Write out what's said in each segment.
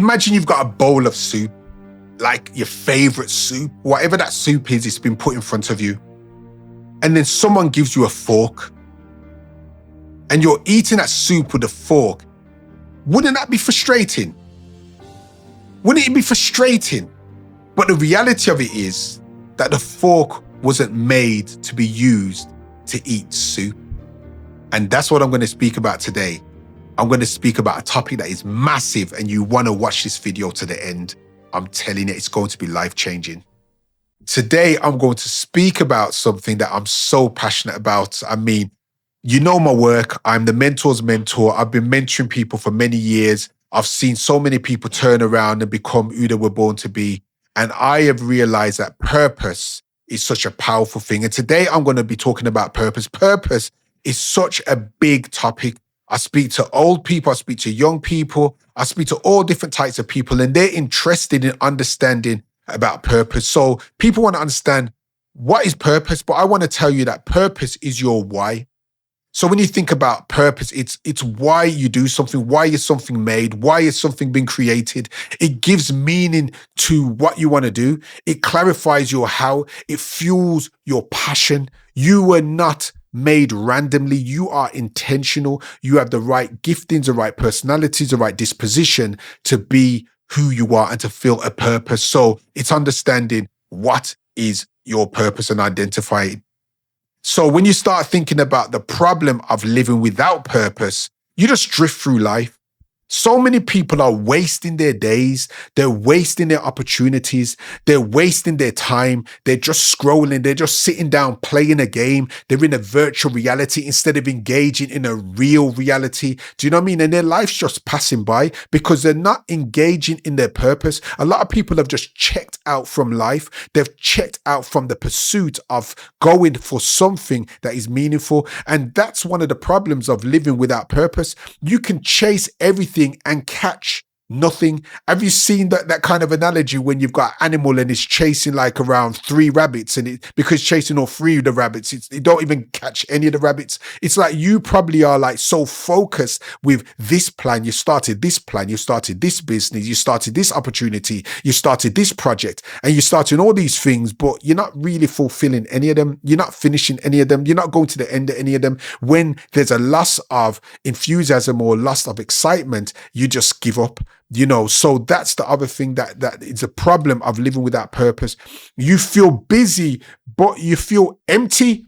Imagine you've got a bowl of soup, like your favorite soup, whatever that soup is, it's been put in front of you. And then someone gives you a fork and you're eating that soup with a fork. Wouldn't that be frustrating? Wouldn't it be frustrating? But the reality of it is that the fork wasn't made to be used to eat soup. And that's what I'm going to speak about today. I'm going to speak about a topic that is massive, and you want to watch this video to the end. I'm telling you, it's going to be life-changing. Today, I'm going to speak about something that I'm so passionate about. I mean, you know my work. I'm the mentor's mentor. I've been mentoring people for many years. I've seen so many people turn around and become who they were born to be. And I have realized that purpose is such a powerful thing. And today, I'm going to be talking about purpose. Purpose is such a big topic. I speak to old people, I speak to young people, I speak to all different types of people, and they're interested in understanding about purpose. So people want to understand what is purpose, but I want to tell you that purpose is your why. So when you think about purpose, it's why you do something, why is something made, why is something being created. It gives meaning to what you want to do. It clarifies your how, it fuels your passion. You were not made randomly. You are intentional. You have the right giftings, the right personalities, the right disposition to be who you are and to feel a purpose. So it's understanding what is your purpose and identifying. So when you start thinking about the problem of living without purpose, you just drift through life. So many people are wasting their days. They're wasting their opportunities. They're wasting their time. They're just scrolling. They're just sitting down playing a game. They're in a virtual reality instead of engaging in a real reality. Do you know what I mean? And their life's just passing by because they're not engaging in their purpose. A lot of people have just checked out from life. They've checked out from the pursuit of going for something that is meaningful. And that's one of the problems of living without purpose. You can chase everything and catch nothing. Have you seen that kind of analogy when you've got an animal and it's chasing like around 3 rabbits, and because chasing all 3 of the rabbits, it don't even catch any of the rabbits. It's like you probably are like so focused with this plan. You started this plan, you started this business, you started this opportunity, you started this project, and you're starting all these things, but you're not really fulfilling any of them. You're not finishing any of them. You're not going to the end of any of them. When there's a loss of enthusiasm or loss of excitement, you just give up. You know, so that's the other thing that is a problem of living without purpose. You feel busy, but you feel empty.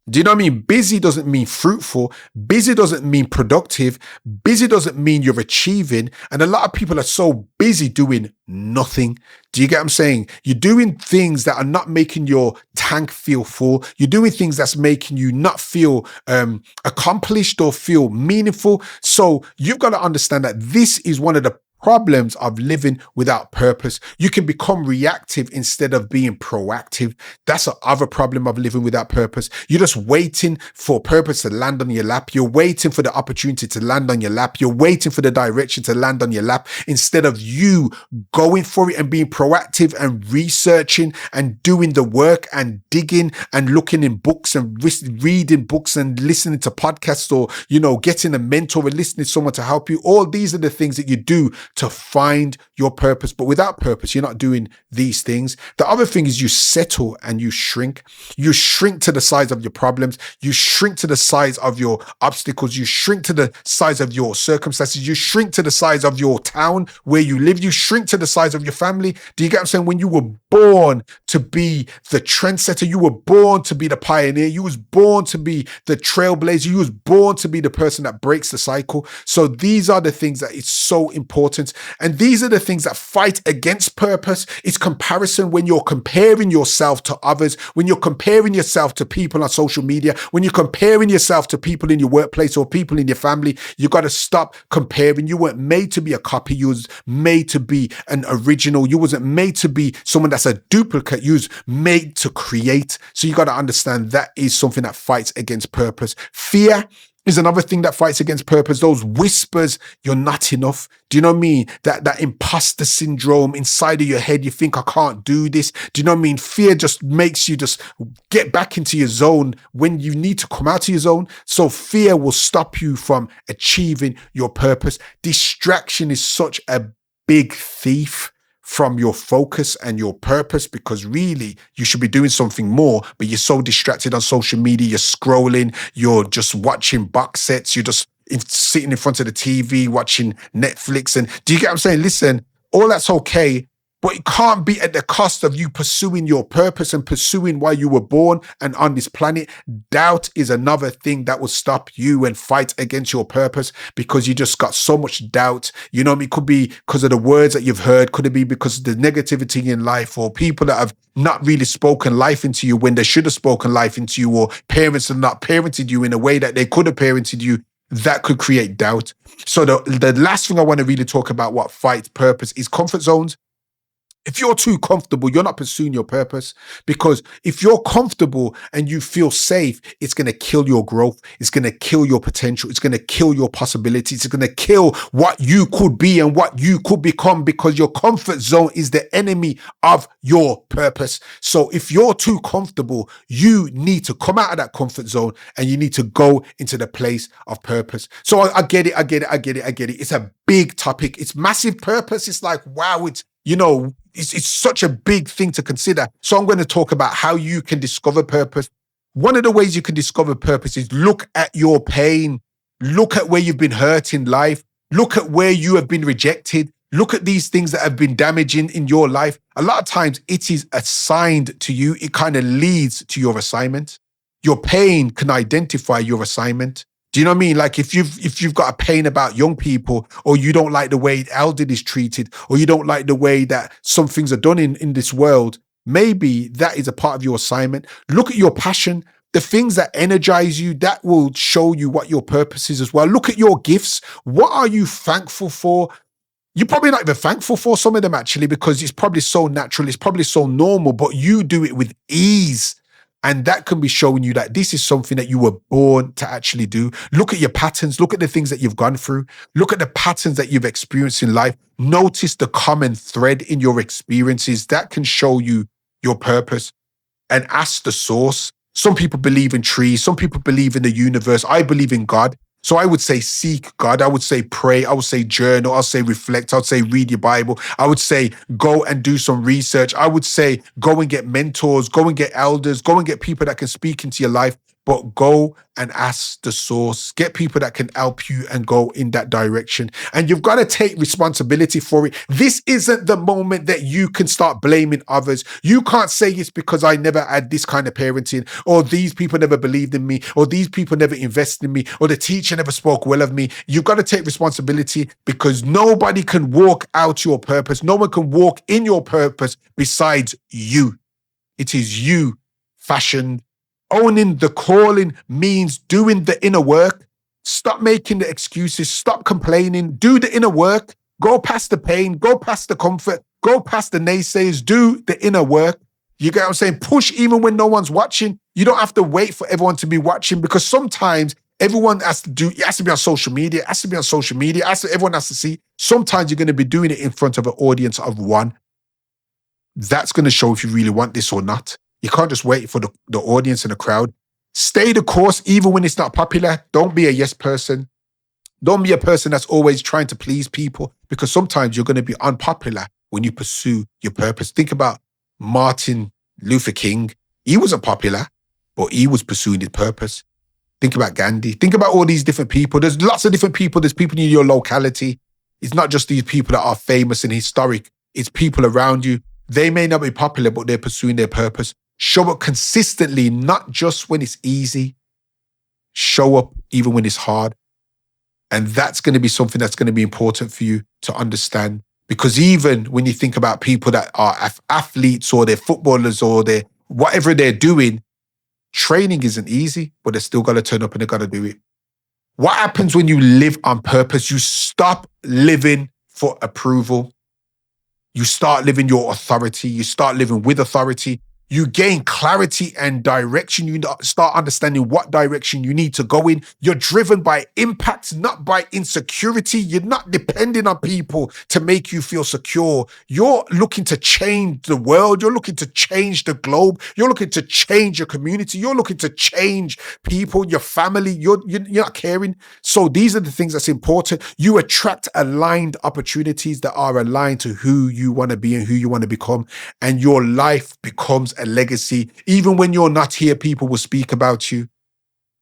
Do you know what I mean? Busy doesn't mean fruitful. Busy doesn't mean productive. Busy doesn't mean you're achieving. And a lot of people are so busy doing nothing. Do you get what I'm saying? You're doing things that are not making your tank feel full. You're doing things that's making you not feel accomplished or feel meaningful. So you've got to understand that this is one of the problems of living without purpose. You can become reactive instead of being proactive. That's the other problem of living without purpose. You're just waiting for purpose to land on your lap. You're waiting for the opportunity to land on your lap. You're waiting for the direction to land on your lap instead of you going for it and being proactive and researching and doing the work and digging and looking in books and reading books and listening to podcasts, or, you know, getting a mentor and listening to someone to help you. All these are the things that you do to find your purpose. But without purpose, you're not doing these things. The other thing is you settle and you shrink. You shrink to the size of your problems. You shrink to the size of your obstacles. You shrink to the size of your circumstances. You shrink to the size of your town where you live. You shrink to the size of your family. Do you get what I'm saying? When you were born to be the trendsetter, you were born to be the pioneer, you was born to be the trailblazer, you was born to be the person that breaks the cycle. So these are the things that is so important. And these are the things that fight against purpose. It's comparison. When you're comparing yourself to others, when you're comparing yourself to people on social media, when you're comparing yourself to people in your workplace or people in your family, you got to stop comparing. You weren't made to be a copy. You was made to be an original. You wasn't made to be someone that's a duplicate. You was made to create. So you got to understand that is something that fights against purpose. Fear is another thing that fights against purpose. Those whispers, you're not enough. Do you know what I mean? That imposter syndrome inside of your head, you think, I can't do this. Do you know what I mean? Fear just makes you just get back into your zone when you need to come out of your zone. So fear will stop you from achieving your purpose. Distraction is such a big thief from your focus and your purpose, because really you should be doing something more, but you're so distracted on social media, you're scrolling, you're just watching box sets, you're just sitting in front of the TV watching Netflix. And do you get what I'm saying? Listen, all that's okay, but it can't be at the cost of you pursuing your purpose and pursuing why you were born and on this planet. Doubt is another thing that will stop you and fight against your purpose, because you just got so much doubt. You know, it could be because of the words that you've heard. Could it be because of the negativity in life, or people that have not really spoken life into you when they should have spoken life into you, or parents have not parented you in a way that they could have parented you? That could create doubt. So the last thing I want to really talk about what fights purpose is comfort zones. If you're too comfortable, you're not pursuing your purpose, because if you're comfortable and you feel safe, it's going to kill your growth. It's going to kill your potential. It's going to kill your possibilities. It's going to kill what you could be and what you could become, because your comfort zone is the enemy of your purpose. So if you're too comfortable, you need to come out of that comfort zone and you need to go into the place of purpose. So I get it. It's a big topic. It's massive purpose. It's like, wow, it's such a big thing to consider. So I'm going to talk about how you can discover purpose. One of the ways you can discover purpose is look at your pain. Look at where you've been hurt in life. Look at where you have been rejected. Look at these things that have been damaging in your life. A lot of times it is assigned to you. It kind of leads to your assignment. Your pain can identify your assignment. Do you know what I mean? Like if you've got a pain about young people, or you don't like the way elderly is treated, or you don't like the way that some things are done in this world, maybe that is a part of your assignment. Look at your passion, the things that energize you, that will show you what your purpose is as well. Look at your gifts. What are you thankful for? You're probably not even thankful for some of them, actually, because it's probably so natural, it's probably so normal, but you do it with ease. And that can be showing you that this is something that you were born to actually do. Look at your patterns. Look at the things that you've gone through. Look at the patterns that you've experienced in life. Notice the common thread in your experiences. That can show you your purpose. And ask the source. Some people believe in trees. Some people believe in the universe. I believe in God. So I would say seek God. I would say pray. I would say journal. I'll say reflect. I would say read your Bible. I would say go and do some research. I would say go and get mentors, go and get elders, go and get people that can speak into your life, but go and ask the source. Get people that can help you and go in that direction. And you've got to take responsibility for it. This isn't the moment that you can start blaming others. You can't say it's because I never had this kind of parenting, or these people never believed in me, or these people never invested in me, or the teacher never spoke well of me. You've got to take responsibility, because nobody can walk out your purpose. No one can walk in your purpose besides you. It is you fashioned. Owning the calling means doing the inner work. Stop making the excuses. Stop complaining. Do the inner work. Go past the pain. Go past the comfort. Go past the naysayers. Do the inner work. You get what I'm saying? Push even when no one's watching. You don't have to wait for everyone to be watching, because sometimes everyone has to do, it has to be on social media. It has to be on social media. Everyone has to see. Sometimes you're going to be doing it in front of an audience of one. That's going to show if you really want this or not. You can't just wait for the audience and the crowd. Stay the course even when it's not popular. Don't be a yes person. Don't be a person that's always trying to please people, because sometimes you're going to be unpopular when you pursue your purpose. Think about Martin Luther King. He wasn't popular, but he was pursuing his purpose. Think about Gandhi. Think about all these different people. There's lots of different people. There's people in your locality. It's not just these people that are famous and historic. It's people around you. They may not be popular, but they're pursuing their purpose. Show up consistently, not just when it's easy. Show up even when it's hard. And that's going to be something that's going to be important for you to understand. Because even when you think about people that are athletes, or they're footballers, or they're whatever they're doing, training isn't easy, but they still got to turn up and they got to do it. What happens when you live on purpose? You stop living for approval. You start living your authority. You start living with authority. You gain clarity and direction. You start understanding what direction you need to go in. You're driven by impact, not by insecurity. You're not depending on people to make you feel secure. You're looking to change the world. You're looking to change the globe. You're looking to change your community. You're looking to change people, your family. You're not caring. So these are the things that's important. You attract aligned opportunities that are aligned to who you want to be and who you want to become. And your life becomes a legacy. Even when you're not here, people will speak about you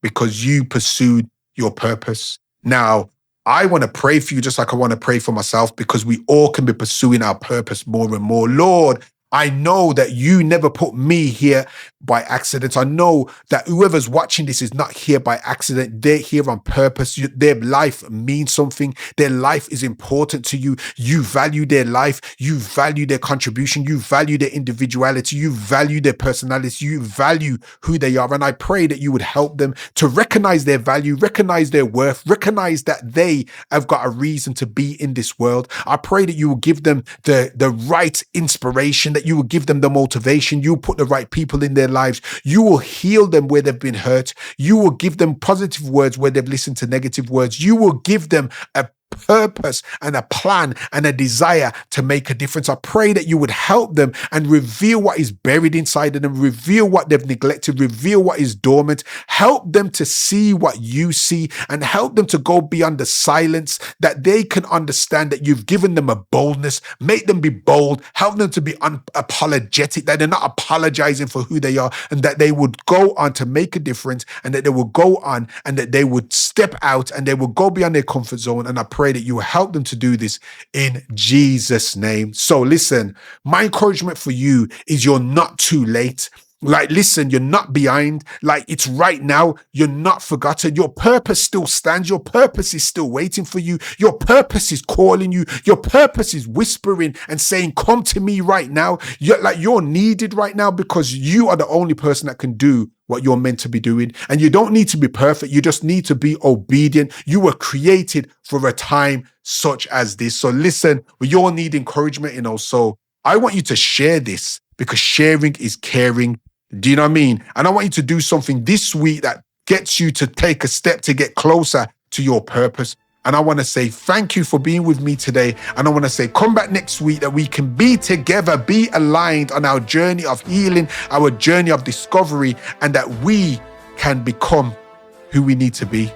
because you pursued your purpose. Now, I want to pray for you just like I want to pray for myself, because we all can be pursuing our purpose more and more. Lord, I know that you never put me here by accident. I know that whoever's watching this is not here by accident. They're here on purpose. Their life means something. Their life is important to you. You value their life. You value their contribution. You value their individuality. You value their personality. You value who they are. And I pray that you would help them to recognize their value, recognize their worth, recognize that they have got a reason to be in this world. I pray that you will give them the right inspiration, that you will give them the motivation. You will put the right people in their lives. You will heal them where they've been hurt. You will give them positive words where they've listened to negative words. You will give them a purpose and a plan and a desire to make a difference. I pray that you would help them and reveal what is buried inside of them, reveal what they've neglected, reveal what is dormant. Help them to see what you see and help them to go beyond the silence, that they can understand that you've given them a boldness. Make them be bold. Help them to be unapologetic, that they're not apologizing for who they are, and that they would go on to make a difference, and that they will go on and that they would step out and they will go beyond their comfort zone. And I pray that you will help them to do this in Jesus' name. So listen, my encouragement for you is you're not too late. Like, listen, you're not behind. Like, it's right now. You're not forgotten. Your purpose still stands. Your purpose is still waiting for you. Your purpose is calling you. Your purpose is whispering and saying, come to me right now. You're needed right now, because you are the only person that can do what you're meant to be doing. And you don't need to be perfect. You just need to be obedient. You were created for a time such as this. So listen, we all need encouragement, so I want you to share this, because sharing is caring. Do you know what I mean? And I want you to do something this week that gets you to take a step to get closer to your purpose. And I want to say thank you for being with me today. And I want to say, come back next week, that we can be together, be aligned on our journey of healing, our journey of discovery, and that we can become who we need to be.